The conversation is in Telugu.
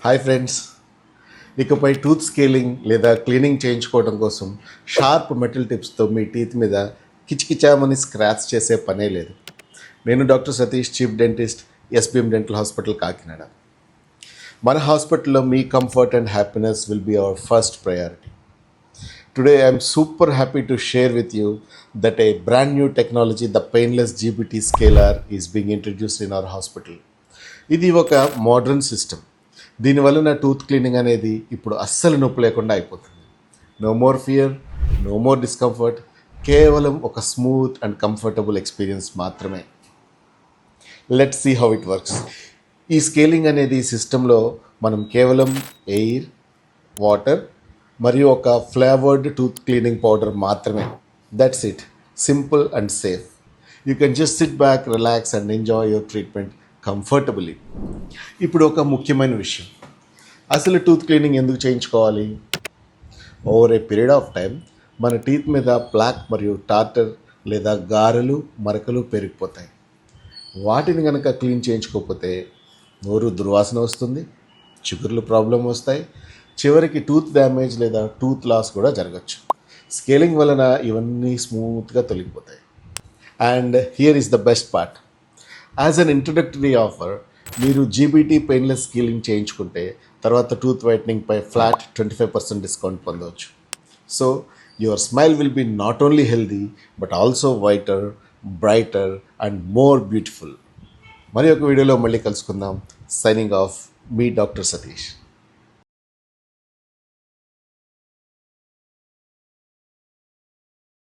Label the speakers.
Speaker 1: హాయ్ ఫ్రెండ్స్, ఇకపై టూత్ స్కేలింగ్ లేదా క్లీనింగ్ చేయించుకోవడం కోసం షార్ప్ మెటల్ టిప్స్తో మీ టీత్ మీద కిచకిచామని స్క్రాచ్ చేసే పనే లేదు. నేను doctor Satish, chief dentist, SBM dental hospital, Kakinada. మన హాస్పిటల్లో మీ comfort and happiness will be our first priority. Today I am super happy to share with you that a brand new technology, the painless GBT scaler, is being introduced in our hospital. ఇది ఒక మోడర్న్ సిస్టమ్. దీనివల్ల నా టూత్ క్లీనింగ్ అనేది ఇప్పుడు అస్సలు నొప్పి లేకుండా అయిపోతుంది. No more fear, no more discomfort, కేవలం ఒక స్మూత్ అండ్ కంఫర్టబుల్ ఎక్స్పీరియన్స్ మాత్రమే. Let's see how it works. ఈ స్కేలింగ్ అనేది సిస్టంలో మనం కేవలం ఎయిర్, వాటర్ మరియు ఒక ఫ్లేవర్డ్ టూత్ క్లీనింగ్ పౌడర్ మాత్రమే. That's it. Simple and safe. You can just sit back, relax and enjoy your treatment comfortably. ఇప్పుడు ఒక ముఖ్యమైన విషయం, అసలు టూత్ క్లీనింగ్ ఎందుకు చేయించుకోవాలి? Over a period of time మన టీత్ మీద ప్లాక్ మరియు టార్టర్ లేదా గారెలు, మరకలు పెరిగిపోతాయి. వాటిని కనుక క్లీన్ చేయించుకోకపోతే నోరు దుర్వాసన వస్తుంది, చిగుర్లు ప్రాబ్లం వస్తాయి, చివరికి టూత్ డ్యామేజ్ లేదా టూత్ లాస్ కూడా జరగచ్చు. స్కేలింగ్ వలన ఇవన్నీ స్మూత్గా తొలగిపోతాయి. And here is the best part. As an introductory offer, మీరు జీబీటీ పెయిన్లెస్ స్కేలింగ్ చేయించుకుంటే తర్వాత టూత్ వైట్నింగ్పై ఫ్లాట్ 25% డిస్కౌంట్ పొందవచ్చు. So your smile will be not only healthy but also whiter, brighter and more beautiful. మరి ఒక వీడియోలో మళ్ళీ కలుసుకుందాం. సైనింగ్ ఆఫ్, మీ డాక్టర్ సతీష్.